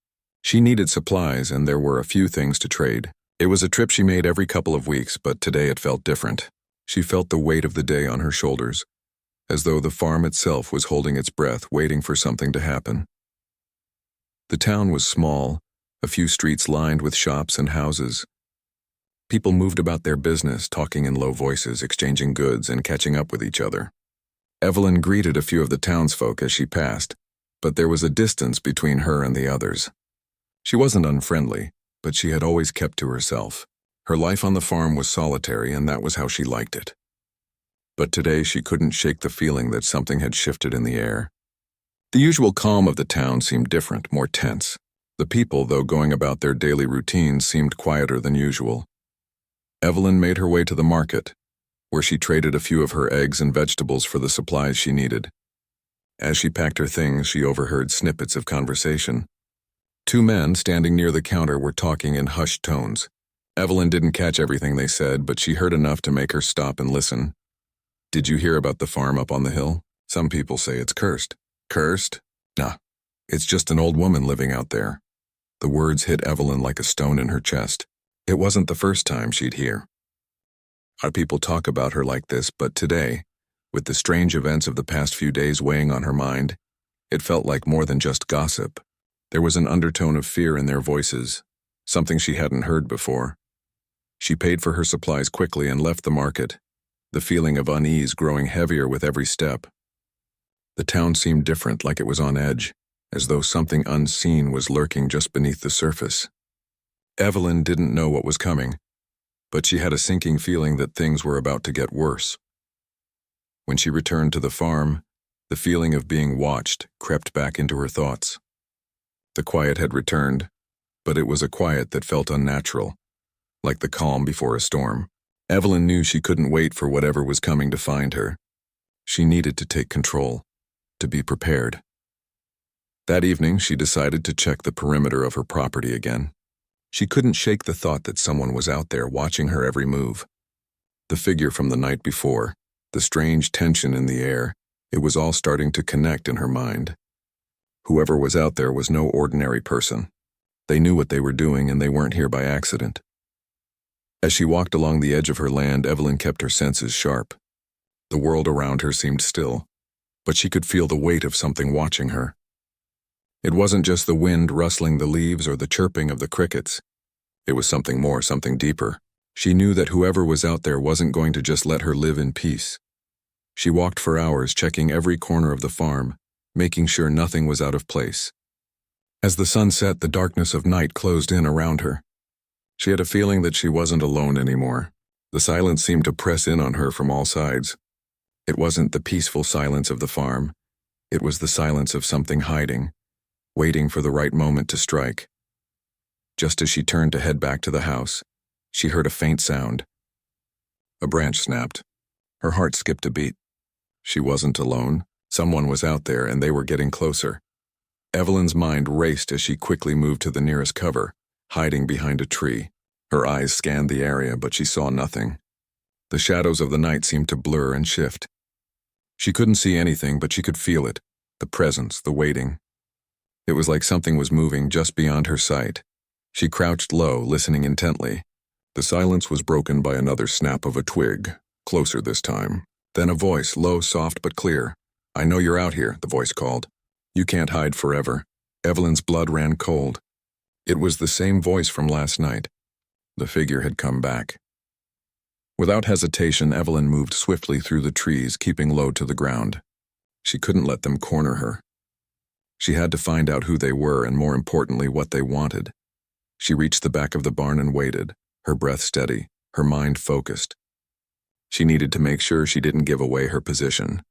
She needed supplies, and there were a few things to trade. It was a trip she made every couple of weeks, but today it felt different. She felt the weight of the day on her shoulders, as though the farm itself was holding its breath, waiting for something to happen. The town was small, a few streets lined with shops and houses. People moved about their business, talking in low voices, exchanging goods, and catching up with each other. Evelyn greeted a few of the townsfolk as she passed, but there was a distance between her and the others. She wasn't unfriendly, but she had always kept to herself. Her life on the farm was solitary, and that was how she liked it. But today she couldn't shake the feeling that something had shifted in the air. The usual calm of the town seemed different, more tense. The people, though going about their daily routines, seemed quieter than usual. Evelyn made her way to the market, where she traded a few of her eggs and vegetables for the supplies she needed. As she packed her things, she overheard snippets of conversation. Two men standing near the counter were talking in hushed tones. Evelyn didn't catch everything they said, but she heard enough to make her stop and listen. "Did you hear about the farm up on the hill? Some people say it's cursed." "Cursed? Nah, it's just an old woman living out there." The words hit Evelyn like a stone in her chest. It wasn't the first time she'd hear. How people talk about her like this, but today, with the strange events of the past few days weighing on her mind, it felt like more than just gossip. There was an undertone of fear in their voices, something she hadn't heard before. She paid for her supplies quickly and left the market, the feeling of unease growing heavier with every step. The town seemed different, like it was on edge, as though something unseen was lurking just beneath the surface. Evelyn didn't know what was coming, but she had a sinking feeling that things were about to get worse. When she returned to the farm, the feeling of being watched crept back into her thoughts. The quiet had returned, but it was a quiet that felt unnatural, like the calm before a storm. Evelyn knew she couldn't wait for whatever was coming to find her. She needed to take control, to be prepared. That evening, she decided to check the perimeter of her property again. She couldn't shake the thought that someone was out there watching her every move. The figure from the night before, the strange tension in the air, It was all starting to connect in her mind. Whoever was out there was no ordinary person. They knew what they were doing, and they weren't here by accident. As she walked along the edge of her land, Evelyn kept her senses sharp. The world around her seemed still, but she could feel the weight of something watching her. It wasn't just the wind rustling the leaves or the chirping of the crickets. It was something more, something deeper. She knew that whoever was out there wasn't going to just let her live in peace. She walked for hours, checking every corner of the farm, making sure nothing was out of place. As the sun set, the darkness of night closed in around her. She had a feeling that she wasn't alone anymore. The silence seemed to press in on her from all sides. It wasn't the peaceful silence of the farm. It was the silence of something hiding, waiting for the right moment to strike. Just as she turned to head back to the house, she heard a faint sound. A branch snapped. Her heart skipped a beat. She wasn't alone. Someone was out there, and they were getting closer. Evelyn's mind raced as she quickly moved to the nearest cover, hiding behind a tree. Her eyes scanned the area, but she saw nothing. The shadows of the night seemed to blur and shift. She couldn't see anything, but she could feel it, the presence, the waiting. It was like something was moving just beyond her sight. She crouched low, listening intently. The silence was broken by another snap of a twig, closer this time. Then a voice, low, soft, but clear. "I know you're out here," the voice called. "You can't hide forever." Evelyn's blood ran cold. It was the same voice from last night. The figure had come back. Without hesitation, Evelyn moved swiftly through the trees, keeping low to the ground. She couldn't let them corner her. She had to find out who they were and, more importantly, what they wanted. She reached the back of the barn and waited, her breath steady, her mind focused. She needed to make sure she didn't give away her position.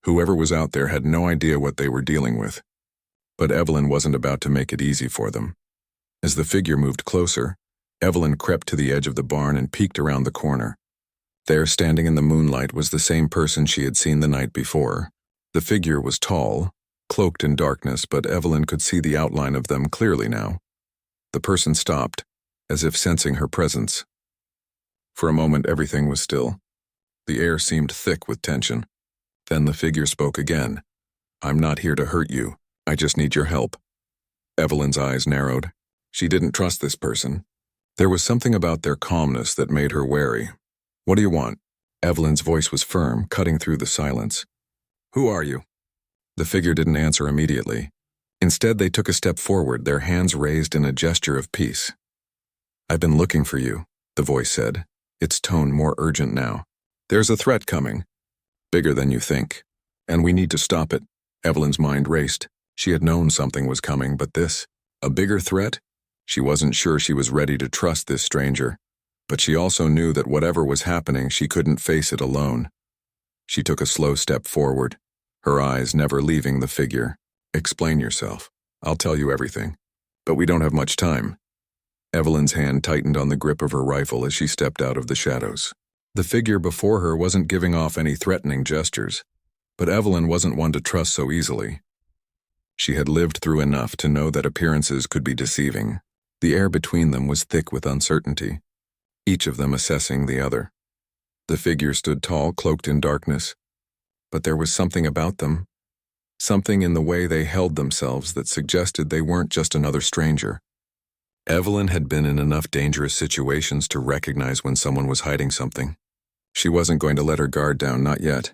Whoever was out there had no idea what they were dealing with. But Evelyn wasn't about to make it easy for them. As the figure moved closer, Evelyn crept to the edge of the barn and peeked around the corner. There, standing in the moonlight, was the same person she had seen the night before. The figure was tall, cloaked in darkness, but Evelyn could see the outline of them clearly now. The person stopped, as if sensing her presence. For a moment, everything was still. The air seemed thick with tension. Then the figure spoke again. "I'm not here to hurt you. I just need your help." Evelyn's eyes narrowed. She didn't trust this person. There was something about their calmness that made her wary. "What do you want?" Evelyn's voice was firm, cutting through the silence. "Who are you?" The figure didn't answer immediately. Instead, they took a step forward, their hands raised in a gesture of peace. "I've been looking for you," the voice said, its tone more urgent now. "There's a threat coming, bigger than you think, and we need to stop it." Evelyn's mind raced. She had known something was coming, but this, a bigger threat? She wasn't sure she was ready to trust this stranger, but she also knew that whatever was happening, she couldn't face it alone. She took a slow step forward, her eyes never leaving the figure. "Explain yourself. I'll tell you everything. But we don't have much time." Evelyn's hand tightened on the grip of her rifle as she stepped out of the shadows. The figure before her wasn't giving off any threatening gestures, but Evelyn wasn't one to trust so easily. She had lived through enough to know that appearances could be deceiving. The air between them was thick with uncertainty, each of them assessing the other. The figure stood tall, cloaked in darkness, but there was something about them, something in the way they held themselves that suggested they weren't just another stranger. Evelyn had been in enough dangerous situations to recognize when someone was hiding something. She wasn't going to let her guard down, not yet.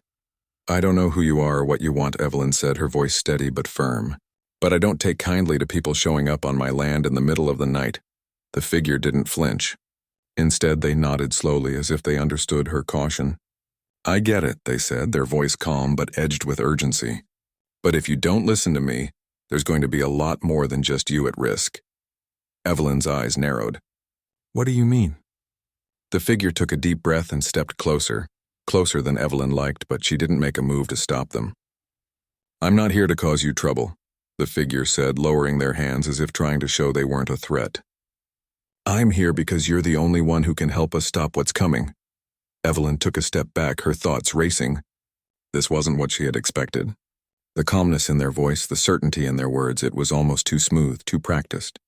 "I don't know who you are or what you want," Evelyn said, her voice steady but firm. "But I don't take kindly to people showing up on my land in the middle of the night." The figure didn't flinch. Instead, they nodded slowly as if they understood her caution. "I get it," they said, their voice calm but edged with urgency. "But if you don't listen to me, there's going to be a lot more than just you at risk." Evelyn's eyes narrowed. "What do you mean?" The figure took a deep breath and stepped closer than Evelyn liked, but she didn't make a move to stop them. "I'm not here to cause you trouble," the figure said, lowering their hands as if trying to show they weren't a threat. "I'm here because you're the only one who can help us stop what's coming." Evelyn took a step back, her thoughts racing. This wasn't what she had expected. The calmness in their voice, the certainty in their words, it was almost too smooth, too practiced.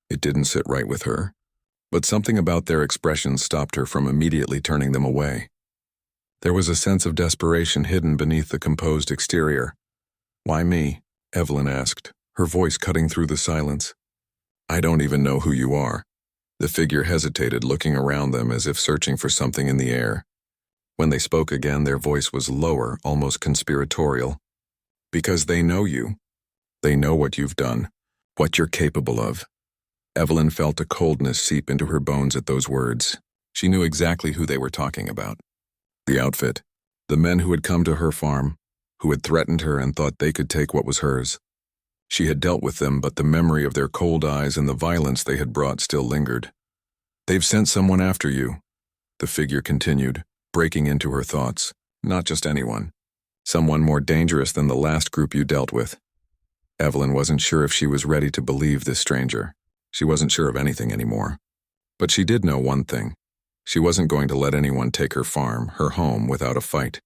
It didn't sit right with her, but something about their expressions stopped her from immediately turning them away. There was a sense of desperation hidden beneath the composed exterior. "Why me?" Evelyn asked, her voice cutting through the silence. "I don't even know who you are." The figure hesitated, looking around them as if searching for something in the air. When they spoke again, their voice was lower, almost conspiratorial. "Because they know you. They know what you've done, what you're capable of." Evelyn felt a coldness seep into her bones at those words. She knew exactly who they were talking about. The outfit. The men who had come to her farm, who had threatened her and thought they could take what was hers. She had dealt with them, but the memory of their cold eyes and the violence they had brought still lingered. "They've sent someone after you," the figure continued, breaking into her thoughts. "Not just anyone. Someone more dangerous than the last group you dealt with." Evelyn wasn't sure if she was ready to believe this stranger. She wasn't sure of anything anymore. But she did know one thing. She wasn't going to let anyone take her farm, her home, without a fight.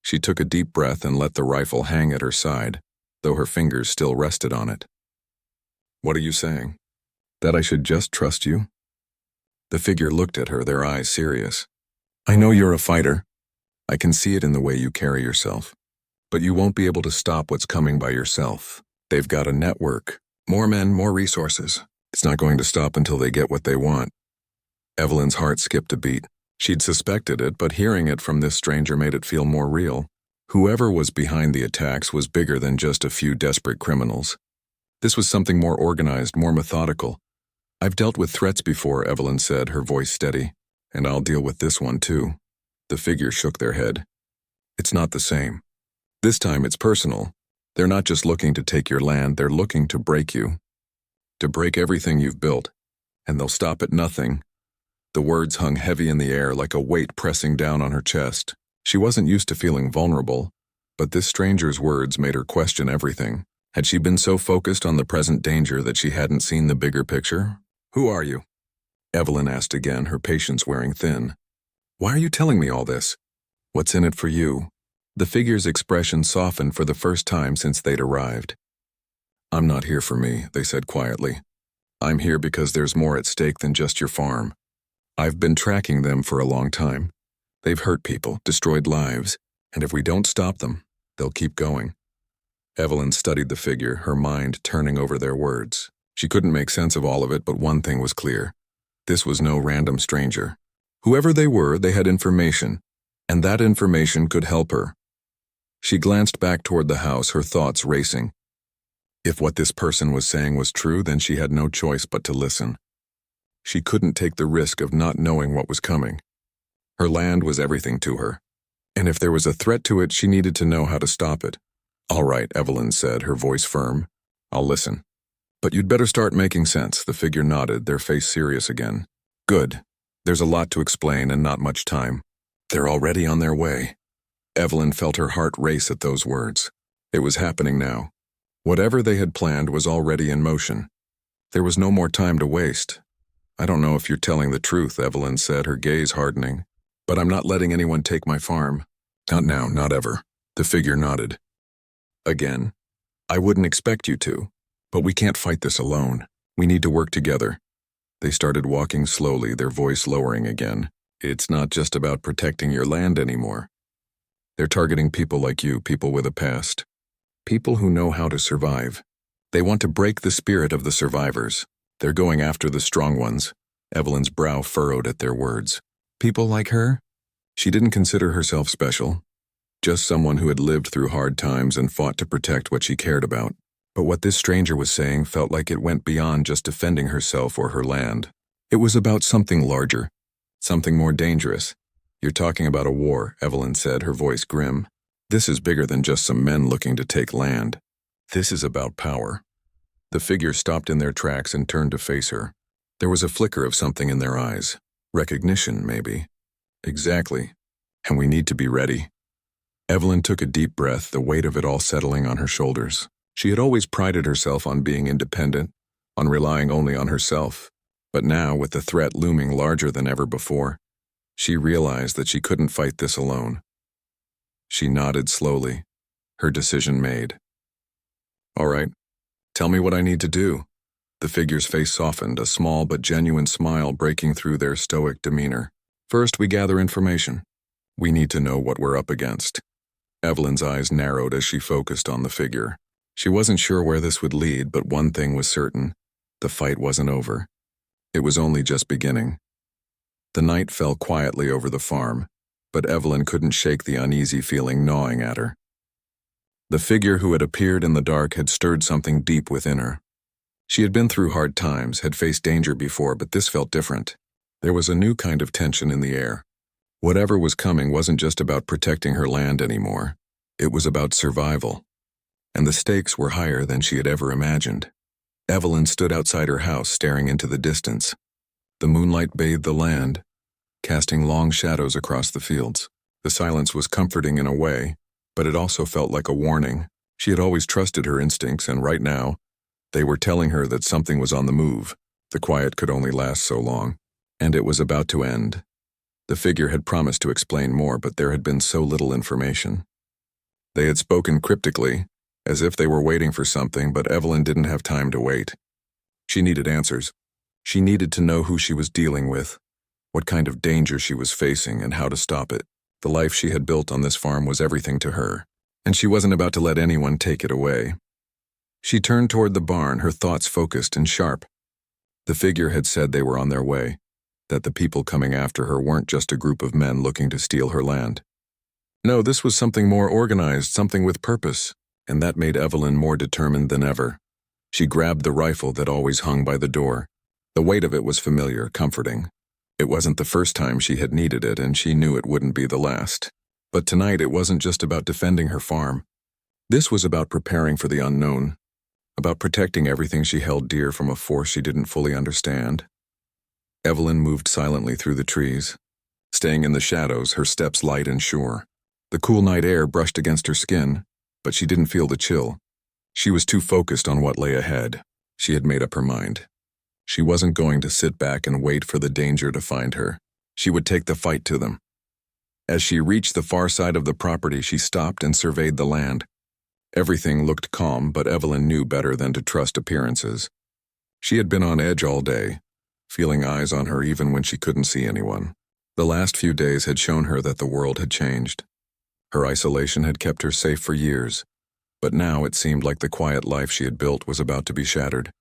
She took a deep breath and let the rifle hang at her side, though her fingers still rested on it. "What are you saying? That I should just trust you?" The figure looked at her, their eyes serious. "I know you're a fighter. I can see it in the way you carry yourself. But you won't be able to stop what's coming by yourself. They've got a network. More men, more resources. It's not going to stop until they get what they want." Evelyn's heart skipped a beat. She'd suspected it, but hearing it from this stranger made it feel more real. Whoever was behind the attacks was bigger than just a few desperate criminals. This was something more organized, more methodical. "I've dealt with threats before," Evelyn said, her voice steady. "And I'll deal with this one too." The figure shook their head. "It's not the same. This time it's personal. They're not just looking to take your land, they're looking to break you. To break everything you've built. And they'll stop at nothing." The words hung heavy in the air like a weight pressing down on her chest. She wasn't used to feeling vulnerable, but this stranger's words made her question everything. Had she been so focused on the present danger that she hadn't seen the bigger picture? "Who are you?" Evelyn asked again, her patience wearing thin. "Why are you telling me all this? What's in it for you?" The figure's expression softened for the first time since they'd arrived. "I'm not here for me," they said quietly. "I'm here because there's more at stake than just your farm. I've been tracking them for a long time. They've hurt people, destroyed lives, and if we don't stop them, they'll keep going." Evelyn studied the figure, her mind turning over their words. She couldn't make sense of all of it, but one thing was clear. This was no random stranger. Whoever they were, they had information, and that information could help her. She glanced back toward the house, her thoughts racing. If what this person was saying was true, then she had no choice but to listen. She couldn't take the risk of not knowing what was coming. Her land was everything to her, and if there was a threat to it, she needed to know how to stop it. "All right," Evelyn said, her voice firm. "I'll listen. But you'd better start making sense." The figure nodded, their face serious again. "Good. There's a lot to explain and not much time. They're already on their way." Evelyn felt her heart race at those words. It was happening now. Whatever they had planned was already in motion. There was no more time to waste. "I don't know if you're telling the truth," Evelyn said, her gaze hardening. "But I'm not letting anyone take my farm. Not now, not ever." The figure nodded. Again. "I wouldn't expect you to. But we can't fight this alone. We need to work together." They started walking slowly, their voice lowering again. "It's not just about protecting your land anymore. They're targeting people like you, people with a past. People who know how to survive. They want to break the spirit of the survivors. They're going after the strong ones." Evelyn's brow furrowed at their words. People like her? She didn't consider herself special. Just someone who had lived through hard times and fought to protect what she cared about. But what this stranger was saying felt like it went beyond just defending herself or her land. It was about something larger, something more dangerous. "You're talking about a war," Evelyn said, her voice grim. "This is bigger than just some men looking to take land. This is about power." The figure stopped in their tracks and turned to face her. There was a flicker of something in their eyes. Recognition, maybe. "Exactly. And we need to be ready." Evelyn took a deep breath, the weight of it all settling on her shoulders. She had always prided herself on being independent, on relying only on herself. But now, with the threat looming larger than ever before, she realized that she couldn't fight this alone. She nodded slowly, her decision made. "All right, tell me what I need to do." The figure's face softened, a small but genuine smile breaking through their stoic demeanor. "First, we gather information. We need to know what we're up against. Evelyn's eyes narrowed as she focused on the figure. She wasn't sure where this would lead, but one thing was certain. The fight wasn't over. It was only just beginning. The night fell quietly over the farm, but Evelyn couldn't shake the uneasy feeling gnawing at her. The figure who had appeared in the dark had stirred something deep within her. She had been through hard times, had faced danger before, but this felt different. There was a new kind of tension in the air. Whatever was coming wasn't just about protecting her land anymore. It was about survival. And the stakes were higher than she had ever imagined. Evelyn stood outside her house, staring into the distance. The moonlight bathed the land, casting long shadows across the fields. The silence was comforting in a way, but it also felt like a warning. She had always trusted her instincts, and right now, they were telling her that something was on the move. The quiet could only last so long, and it was about to end. The figure had promised to explain more, but there had been so little information. They had spoken cryptically, as if they were waiting for something, but Evelyn didn't have time to wait. She needed answers. She needed to know who she was dealing with, what kind of danger she was facing, and how to stop it. The life she had built on this farm was everything to her, and she wasn't about to let anyone take it away. She turned toward the barn, her thoughts focused and sharp. The figure had said they were on their way, that the people coming after her weren't just a group of men looking to steal her land. No, this was something more organized, something with purpose, and that made Evelyn more determined than ever. She grabbed the rifle that always hung by the door. The weight of it was familiar, comforting. It wasn't the first time she had needed it, and she knew it wouldn't be the last. But tonight it wasn't just about defending her farm. This was about preparing for the unknown, about protecting everything she held dear from a force she didn't fully understand. Evelyn moved silently through the trees, staying in the shadows, her steps light and sure. The cool night air brushed against her skin, but she didn't feel the chill. She was too focused on what lay ahead. She had made up her mind. She wasn't going to sit back and wait for the danger to find her. She would take the fight to them. As she reached the far side of the property, she stopped and surveyed the land. Everything looked calm, but Evelyn knew better than to trust appearances. She had been on edge all day, feeling eyes on her even when she couldn't see anyone. The last few days had shown her that the world had changed. Her isolation had kept her safe for years, but now it seemed like the quiet life she had built was about to be shattered.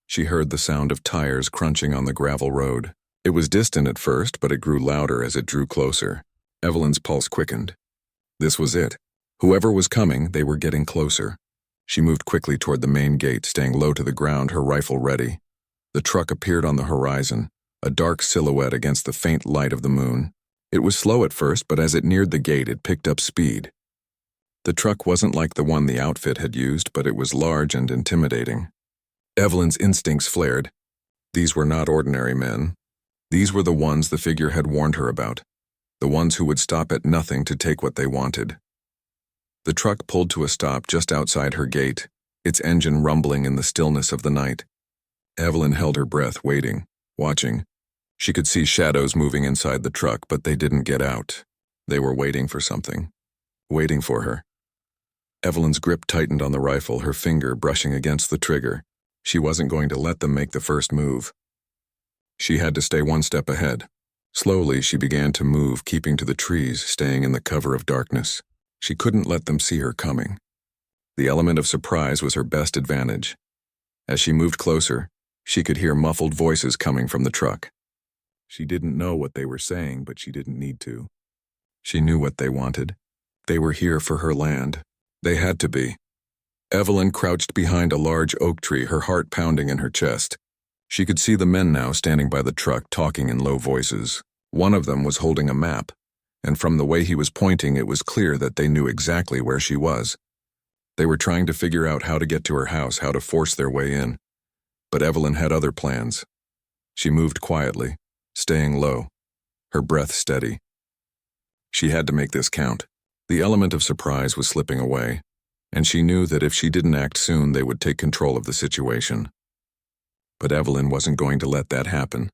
She heard the sound of tires crunching on the gravel road. It was distant at first, but it grew louder as it drew closer. Evelyn's pulse quickened. This was it. Whoever was coming, they were getting closer. She moved quickly toward the main gate, staying low to the ground, her rifle ready. The truck appeared on the horizon, a dark silhouette against the faint light of the moon. It was slow at first, but as it neared the gate, it picked up speed. The truck wasn't like the one the outfit had used, but it was large and intimidating. Evelyn's instincts flared. These were not ordinary men. These were the ones the figure had warned her about, the ones who would stop at nothing to take what they wanted. The truck pulled to a stop just outside her gate, its engine rumbling in the stillness of the night. Evelyn held her breath, waiting, watching. She could see shadows moving inside the truck, but they didn't get out. They were waiting for something. Waiting for her. Evelyn's grip tightened on the rifle, her finger brushing against the trigger. She wasn't going to let them make the first move. She had to stay one step ahead. Slowly, she began to move, keeping to the trees, staying in the cover of darkness. She couldn't let them see her coming. The element of surprise was her best advantage. As she moved closer, she could hear muffled voices coming from the truck. She didn't know what they were saying, but she didn't need to. She knew what they wanted. They were here for her land. They had to be. Evelyn crouched behind a large oak tree, her heart pounding in her chest. She could see the men now standing by the truck, talking in low voices. One of them was holding a map, and from the way he was pointing, it was clear that they knew exactly where she was. They were trying to figure out how to get to her house, how to force their way in. But Evelyn had other plans. She moved quietly, staying low, her breath steady. She had to make this count. The element of surprise was slipping away, and she knew that if she didn't act soon, they would take control of the situation. But Evelyn wasn't going to let that happen.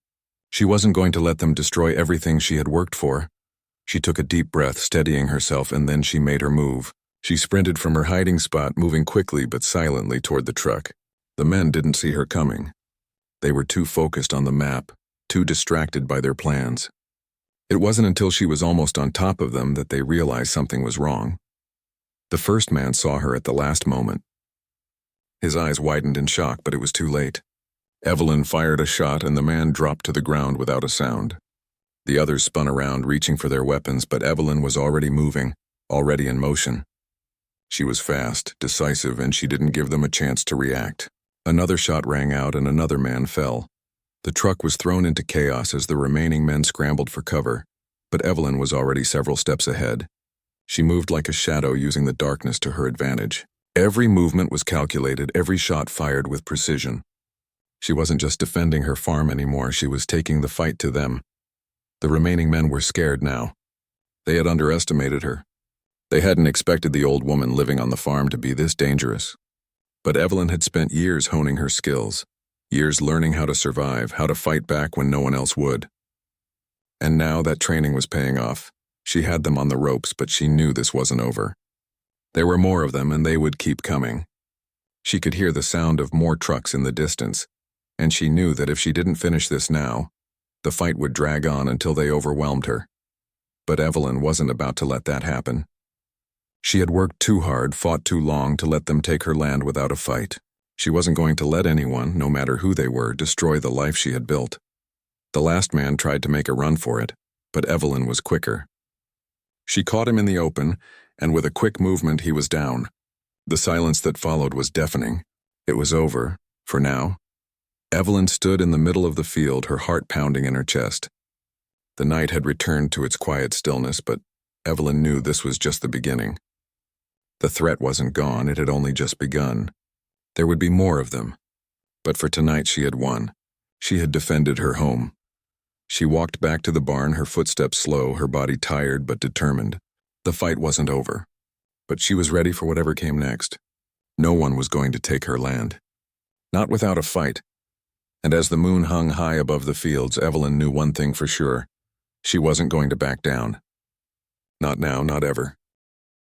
She wasn't going to let them destroy everything she had worked for. She took a deep breath, steadying herself, and then she made her move. She sprinted from her hiding spot, moving quickly but silently toward the truck. The men didn't see her coming. They were too focused on the map, too distracted by their plans. It wasn't until she was almost on top of them that they realized something was wrong. The first man saw her at the last moment. His eyes widened in shock, but it was too late. Evelyn fired a shot and the man dropped to the ground without a sound. The others spun around, reaching for their weapons, but Evelyn was already moving, already in motion. She was fast, decisive, and she didn't give them a chance to react. Another shot rang out and another man fell. The truck was thrown into chaos as the remaining men scrambled for cover, but Evelyn was already several steps ahead. She moved like a shadow, using the darkness to her advantage. Every movement was calculated, every shot fired with precision. She wasn't just defending her farm anymore, she was taking the fight to them. The remaining men were scared now. They had underestimated her. They hadn't expected the old woman living on the farm to be this dangerous. But Evelyn had spent years honing her skills, years learning how to survive, how to fight back when no one else would. And now that training was paying off. She had them on the ropes, but she knew this wasn't over. There were more of them, and they would keep coming. She could hear the sound of more trucks in the distance, and she knew that if she didn't finish this now, the fight would drag on until they overwhelmed her. But Evelyn wasn't about to let that happen. She had worked too hard, fought too long to let them take her land without a fight. She wasn't going to let anyone, no matter who they were, destroy the life she had built. The last man tried to make a run for it, but Evelyn was quicker. She caught him in the open, and with a quick movement he was down. The silence that followed was deafening. It was over, for now. Evelyn stood in the middle of the field, her heart pounding in her chest. The night had returned to its quiet stillness, but Evelyn knew this was just the beginning. The threat wasn't gone, it had only just begun. There would be more of them. But for tonight she had won. She had defended her home. She walked back to the barn, her footsteps slow, her body tired but determined. The fight wasn't over. But she was ready for whatever came next. No one was going to take her land. Not without a fight. And as the moon hung high above the fields, Evelyn knew one thing for sure. She wasn't going to back down. Not now, not ever.